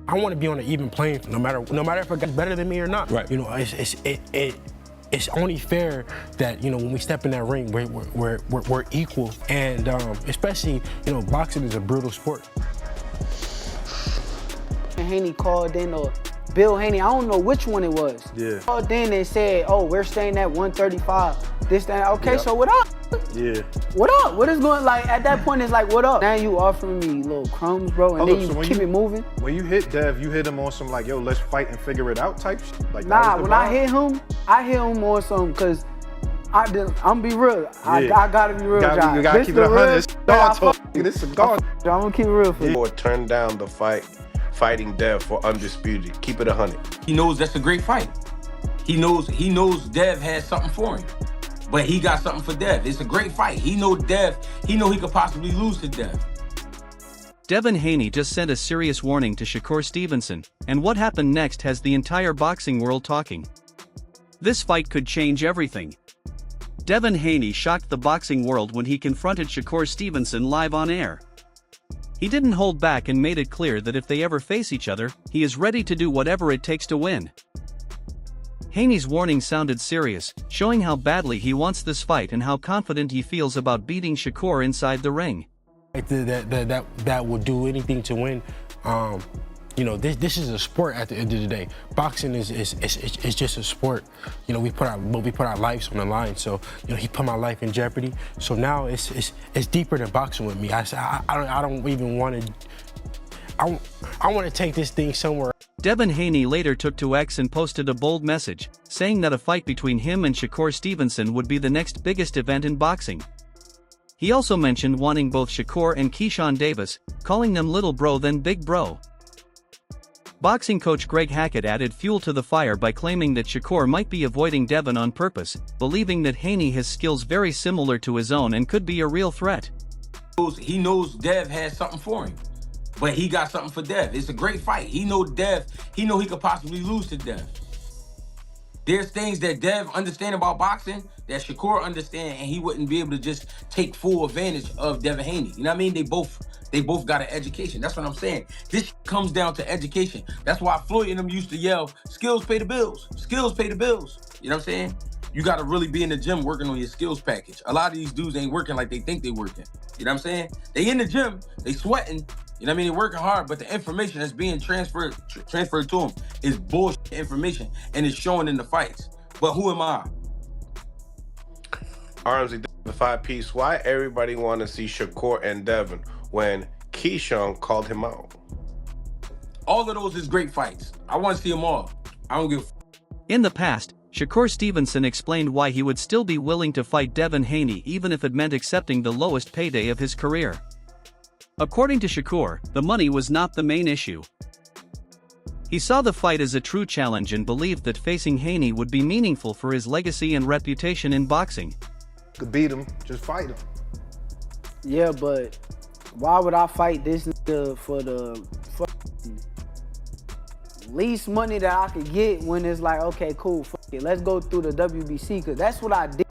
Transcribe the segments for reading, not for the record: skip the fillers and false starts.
I want to be on an even playing field, no matter if a guy's better than me or not. Right. You know, it's only fair that, you know, when we step in that ring, we're equal, and especially, you know, boxing is a brutal sport. Haney called in, or Bill Haney, I don't know which one it was. Yeah. Called in and said, oh, we're staying at 135. This, that, okay, Yep. so what up? Yeah. What up? What is going, like, at that point, it's like, what up? Now you offering me little crumbs, bro, and then you keep it moving. When you hit Dev, you hit him on some like, yo, let's fight and figure it out type shit? Like, Nah, when I hit him on some, cause I'm gonna be real. I gotta be real, John. You gotta keep it 100. This is gone. I'm gonna keep it real for you. Or turn down the fighting Dev for undisputed. Keep it 100. He knows that's a great fight. He knows Dev has something for him, but he got something for Dev. It's a great fight. He know he could possibly lose to Dev. Devin Haney just sent a serious warning to Shakur Stevenson, and what happened next has the entire boxing world talking. This fight could change everything. Devin Haney shocked the boxing world when he confronted Shakur Stevenson live on air. He didn't hold back and made it clear that if they ever face each other, he is ready to do whatever it takes to win. Haney's warning sounded serious, showing how badly he wants this fight and how confident he feels about beating Shakur inside the ring. That would do anything to win. You know, this is a sport at the end of the day. Boxing is just a sport. You know, we put our lives on the line. So, you know, he put my life in jeopardy. So now it's deeper than boxing with me. I don't even want to. I want to take this thing somewhere. Devin Haney later took to X and posted a bold message, saying that a fight between him and Shakur Stevenson would be the next biggest event in boxing. He also mentioned wanting both Shakur and Keyshawn Davis, calling them little bro then big bro. Boxing coach Greg Hackett added fuel to the fire by claiming that Shakur might be avoiding Devin on purpose, believing that Haney has skills very similar to his own and could be a real threat. He knows Dev has something for him, but he got something for Dev. It's a great fight. He know he could possibly lose to Dev. There's things that Dev understand about boxing that Shakur understand, and he wouldn't be able to just take full advantage of Devin Haney. You know what I mean? They both got an education. That's what I'm saying. This comes down to education. That's why Floyd and them used to yell, skills pay the bills. Skills pay the bills. You know what I'm saying? You got to really be in the gym working on your skills package. A lot of these dudes ain't working like they think they working. You know what I'm saying? They in the gym, they sweating. You know what I mean? They're working hard, but the information that's being transferred to them is bullshit information, and it's showing in the fights. But who am I? Armsy, the 5-piece. Why everybody want to see Shakur and Devin when Keyshawn called him out? All of those is great fights. I want to see them all. I don't give a f. In the past, Shakur Stevenson explained why he would still be willing to fight Devin Haney even if it meant accepting the lowest payday of his career. According to Shakur, the money was not the main issue. He saw the fight as a true challenge and believed that facing Haney would be meaningful for his legacy and reputation in boxing. Could beat him, just fight him. Yeah, but why would I fight this nigga for the least money that I could get when it's like, okay, cool, fuck it, let's go through the WBC, because that's what I did,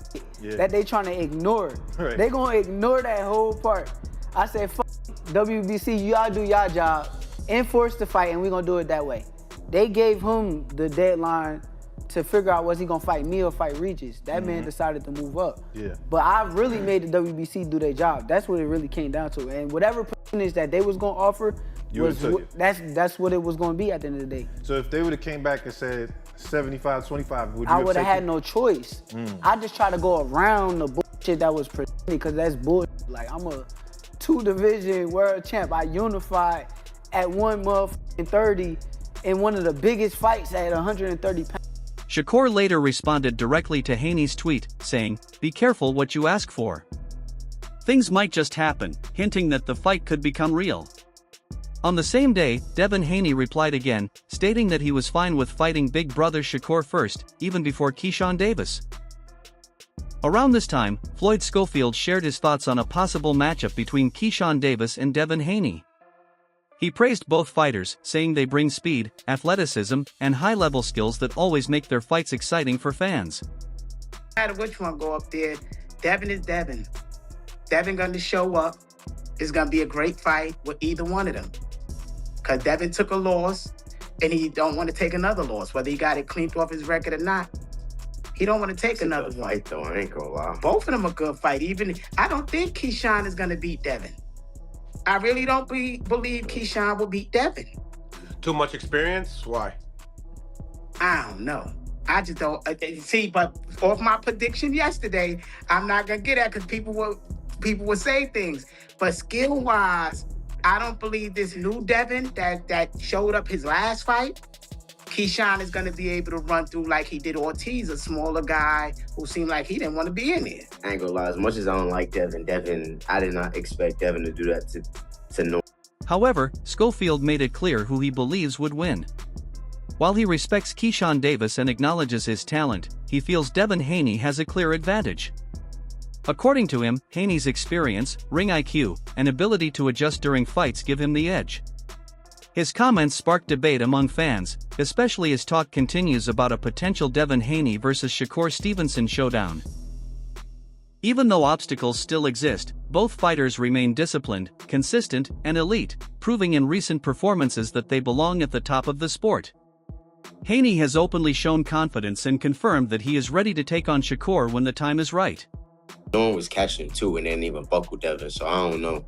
that they trying to ignore. Right. They gonna ignore that whole part. I said, fuck WBC, y'all do y'all job, enforce the fight, and we gonna do it that way. They gave him the deadline to figure out was he gonna fight me or fight Regis. That man decided to move up. Yeah. But I really made the WBC do their job. That's what it really came down to. And whatever percentage that they was gonna offer, that's what it was gonna be at the end of the day. So if they would have came back and said 75-25, would you I have would have had taken? no choice. I just try to go around the bullshit that was presented, because that's bullshit. Like, I'm a 2-division world champ. I unified at 130 in one of the biggest fights at 130 pounds. Shakur later responded directly to Haney's tweet, saying, "Be careful what you ask for. Things might just happen," hinting that the fight could become real. On the same day, Devin Haney replied again, stating that he was fine with fighting big brother Shakur first, even before Keyshawn Davis. Around this time, Floyd Schofield shared his thoughts on a possible matchup between Keyshawn Davis and Devin Haney. He praised both fighters, saying they bring speed, athleticism, and high-level skills that always make their fights exciting for fans. No matter which one go up there, Devin is Devin. Devin going to show up. It's going to be a great fight with either one of them. Because Devin took a loss, and he don't want to take another loss, whether he got it cleaned off his record or not. He don't want to take another one. Fight though, I ain't gonna lie. Both of them are good fight. I don't think Keyshawn is gonna beat Devin. I really don't believe Keyshawn will beat Devin. Too much experience? Why? I don't know. I just don't see. But off my prediction yesterday, I'm not gonna get that because people will say things. But skill wise, I don't believe this new Devin that showed up his last fight. Keyshawn is gonna be able to run through like he did Ortiz, a smaller guy who seemed like he didn't want to be in there. I ain't gonna lie. As much as I don't like Devin, I did not expect Devin to do that to no. However, Schofield made it clear who he believes would win. While he respects Keyshawn Davis and acknowledges his talent, he feels Devin Haney has a clear advantage. According to him, Haney's experience, ring IQ, and ability to adjust during fights give him the edge. His comments sparked debate among fans, especially as talk continues about a potential Devin Haney versus Shakur Stevenson showdown. Even though obstacles still exist, both fighters remain disciplined, consistent, and elite, proving in recent performances that they belong at the top of the sport. Haney has openly shown confidence and confirmed that he is ready to take on Shakur when the time is right. No one was catching him too, and didn't even buckle Devin, so I don't know.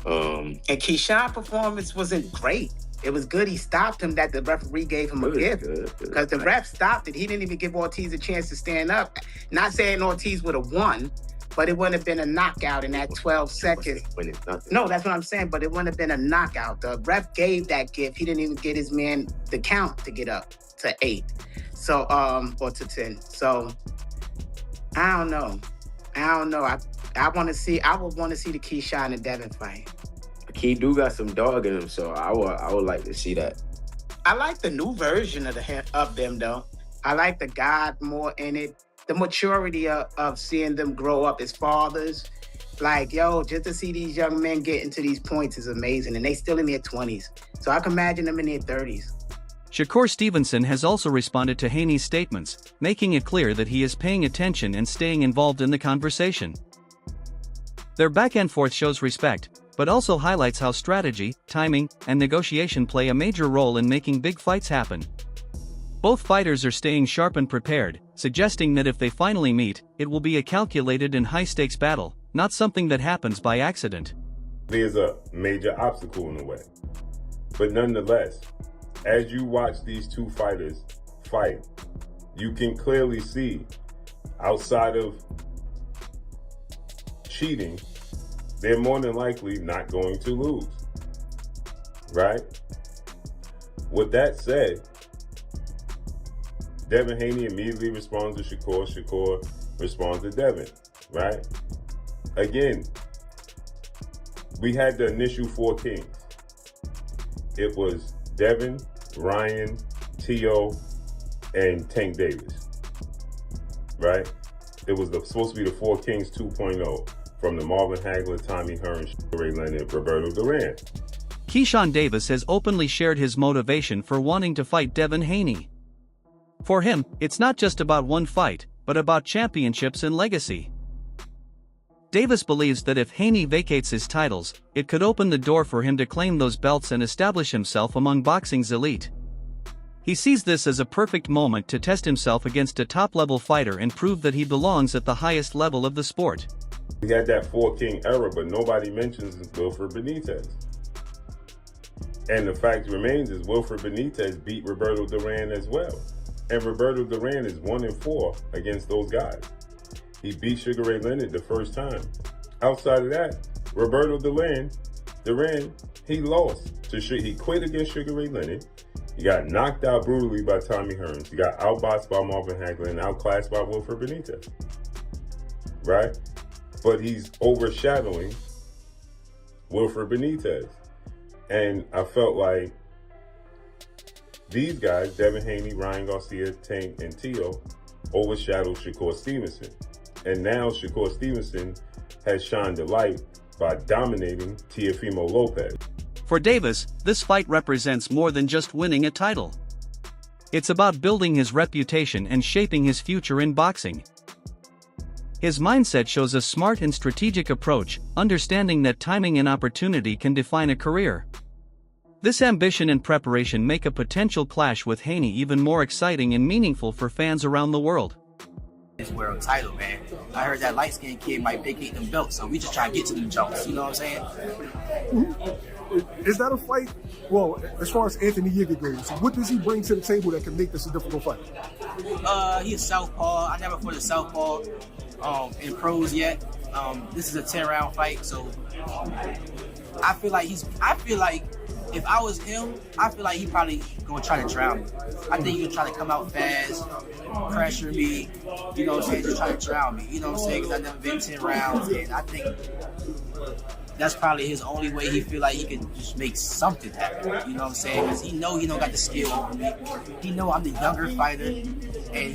And Keyshawn's performance wasn't great. It was good he stopped him, that the referee gave him a gift. Because the ref stopped it. He didn't even give Ortiz a chance to stand up. Not saying Ortiz would have won, but it wouldn't have been a knockout in that 12 seconds. No, that's what I'm saying, but it wouldn't have been a knockout. The ref gave that gift. He didn't even get his man the count to get up to 8. So, or to 10. So, I don't know. I would want to see the Keyshawn and Devin fight. Key do got some dog in him, so I would like to see that. I like the new version of them though. I like the God more in it. The maturity of seeing them grow up as fathers. Like, just to see these young men get into these points is amazing. And they still in their 20s. So I can imagine them in their 30s. Shakur Stevenson has also responded to Haney's statements, making it clear that he is paying attention and staying involved in the conversation. Their back and forth shows respect, but also highlights how strategy, timing, and negotiation play a major role in making big fights happen. Both fighters are staying sharp and prepared, suggesting that if they finally meet, it will be a calculated and high-stakes battle, not something that happens by accident. There's a major obstacle in the way. But nonetheless, as you watch these two fighters fight, you can clearly see, outside of cheating, they're more than likely not going to lose, right? With that said, Devin Haney immediately responds to Shakur, Shakur responds to Devin, right? Again, we had the initial 4 kings. It was Devin, Ryan, T.O., and Tank Davis, right? It was supposed to be the 4 kings 2.0. From the Marvin Hagler, Tommy Hearn, Ray Leonard, Roberto Duran. Keyshawn Davis has openly shared his motivation for wanting to fight Devin Haney. For him, it's not just about one fight, but about championships and legacy. Davis believes that if Haney vacates his titles, it could open the door for him to claim those belts and establish himself among boxing's elite. He sees this as a perfect moment to test himself against a top-level fighter and prove that he belongs at the highest level of the sport. We had that 4-king era, but nobody mentions Wilfred Benitez. And the fact remains is Wilfred Benitez beat Roberto Duran as well. And Roberto Duran is 1-4 against those guys. He beat Sugar Ray Leonard the first time. Outside of that, Roberto Duran, he lost. He quit against Sugar Ray Leonard. He got knocked out brutally by Tommy Hearn. He got outboxed by Marvin Hagler and outclassed by Wilfred Benitez. Right? But he's overshadowing Wilfred Benitez. And I felt like these guys, Devin Haney, Ryan Garcia, Tank, and T.O., overshadowed Shakur Stevenson. And now Shakur Stevenson has shined a light by dominating Teofimo Lopez. For Davis, this fight represents more than just winning a title. It's about building his reputation and shaping his future in boxing. His mindset shows a smart and strategic approach, understanding that timing and opportunity can define a career. This ambition and preparation make a potential clash with Haney even more exciting and meaningful for fans around the world. This world title, man. I heard that light-skinned kid might vacate them belts, so we just try to get to them jumps, you know what I'm saying? Is that a fight? Well, as far as Anthony Yiga goes, what does he bring to the table that can make this a difficult fight? He's a southpaw. I never fought a southpaw in pros yet. This is a 10-round fight, so I feel like if I was him, I feel like he probably gonna try to drown me. I think he gonna try to come out fast, pressure me, you know what I'm saying, just try to drown me, you know what I'm saying, because I've never been 10 rounds, and I think that's probably his only way he feel like he can just make something happen, you know what I'm saying, because he know he don't got the skill over me, he know I'm the younger fighter, and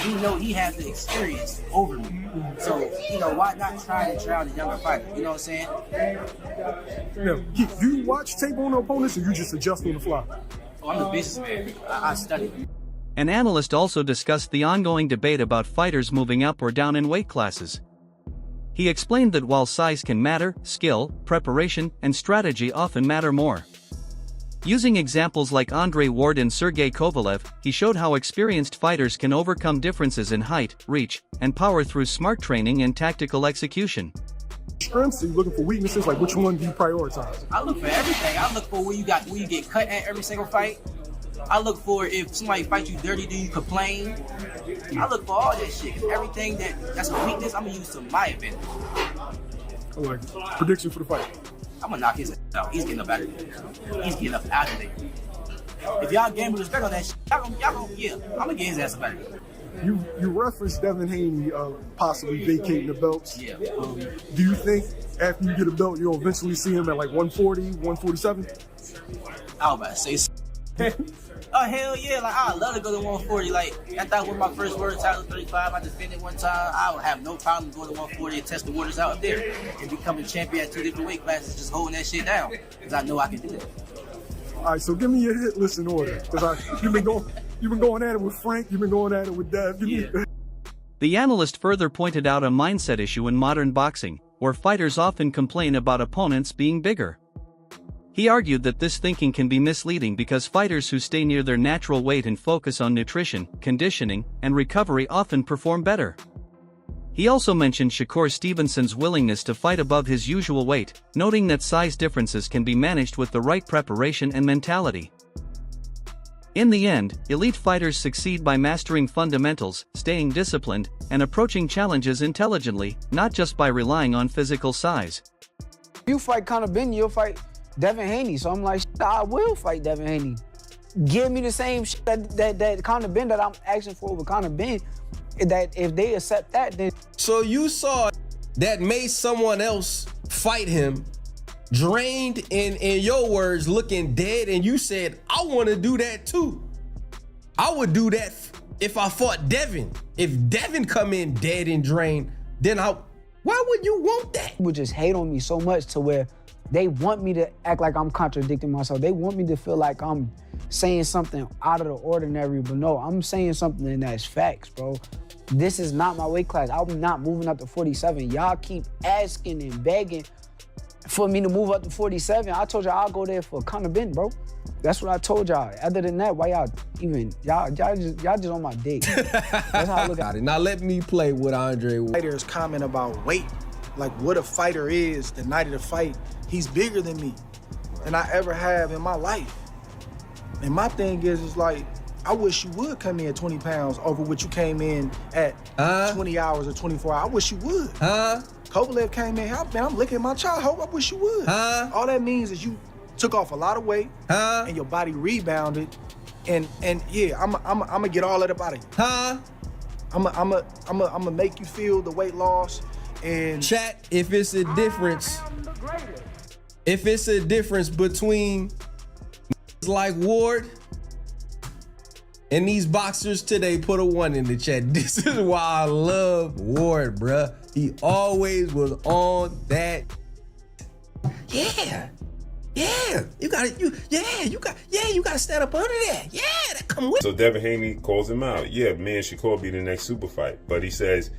he know he has the experience over me. So, you know, why not try to drown the younger fighter? You know what I'm saying? Now, do you watch tape on the opponents or you just adjust on the fly? Oh, I'm a businessman. I study. An analyst also discussed the ongoing debate about fighters moving up or down in weight classes. He explained that while size can matter, skill, preparation, and strategy often matter more. Using examples like Andre Ward and Sergey Kovalev, he showed how experienced fighters can overcome differences in height, reach, and power through smart training and tactical execution. Strengths, are you looking for weaknesses? Like, which one do you prioritize? I look for everything. I look for where you get cut at every single fight. I look for if somebody fights you dirty, do you complain? I look for all that shit. Everything that's a weakness, I'm gonna use to my advantage. I like it. Prediction for the fight. I'm gonna knock his ass out. He's getting up out of there. He's getting up out of there. If y'all gamble respect on that shit, I'm gonna get his ass up out of there. You referenced Devin Haney possibly vacating the belts. Yeah. Do you think after you get a belt, you'll eventually see him at like 140, 147? I was about to say oh, hell yeah. Like, I'd love to go to 140. Like, after I won my first world title, 35, I defended one time. I would have no problem going to 140 and test the waters out there and becoming champion at 2 different weight classes, just holding that shit down. Because I know I can do it. All right, so give me your hit list in order. Because you've been going at it with Frank, you've been going at it with Dev. The analyst further pointed out a mindset issue in modern boxing, where fighters often complain about opponents being bigger. He argued that this thinking can be misleading because fighters who stay near their natural weight and focus on nutrition, conditioning, and recovery often perform better. He also mentioned Shakur Stevenson's willingness to fight above his usual weight, noting that size differences can be managed with the right preparation and mentality. In the end, elite fighters succeed by mastering fundamentals, staying disciplined, and approaching challenges intelligently, not just by relying on physical size. You fight Conor Ben, you'll fight Devin Haney. So I'm like, I will fight Devin Haney. Give me the same shit that Conor Ben that I'm asking for with Conor Ben. That if they accept that, then. So you saw that made someone else fight him, drained in your words, looking dead, and you said, I want to do that too. I would do that if I fought Devin. If Devin come in dead and drained, then why would you want that? People just hate on me so much to where they want me to act like I'm contradicting myself. They want me to feel like I'm saying something out of the ordinary, but no, I'm saying something that's facts, bro. This is not my weight class. I'm not moving up to 47. Y'all keep asking and begging for me to move up to 47. I told y'all I'll go there for Conor Ben, bro. That's what I told y'all. Other than that, why y'all just on my dick. That's how I look at it. Now let me play with Andre. Fighters comment about weight, like what a fighter is the night of the fight. He's bigger than me than I ever have in my life. And my thing is like, I wish you would come in 20 pounds over what you came in at 20 hours or 24 hours. I wish you would. Kovalev came in, I'm looking at my child. I wish you would. All that means is you took off a lot of weight and your body rebounded. And yeah, I'm gonna get all that up out of you. I'm gonna make you feel the weight loss. And chat, if it's a difference between like Ward and these boxers today, put a 1 in the chat. This is why I love Ward, bruh. He always was on that. Yeah. You gotta stand up under that. Yeah, that come with. So Devin Haney calls him out. Yeah, me and Shakur be the next super fight. But he says,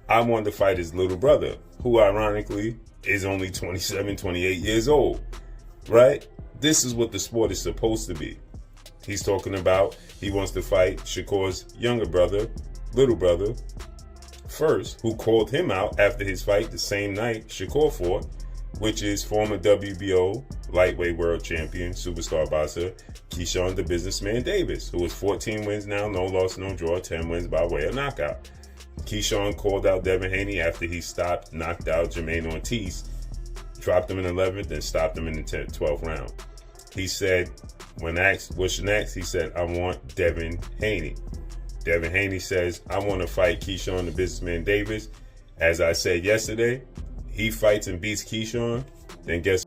I want to fight his little brother, who ironically is only 27, 28 years old, right? This is what the sport is supposed to be. He's talking about he wants to fight Shakur's younger brother, little brother, first, who called him out after his fight the same night Shakur fought, which is former WBO lightweight world champion, superstar boxer, Keyshawn the Businessman Davis, who has 14 wins now, no loss, no draw, 10 wins by way of knockout. Keyshawn called out Devin Haney after he knocked out Jermaine Ortiz, dropped him in the 11th, and stopped him in the 12th round. He said, when asked, what's next? He said, I want Devin Haney. Devin Haney says, I want to fight Keyshawn the Businessman Davis. As I said yesterday, he fights and beats Keyshawn, then guess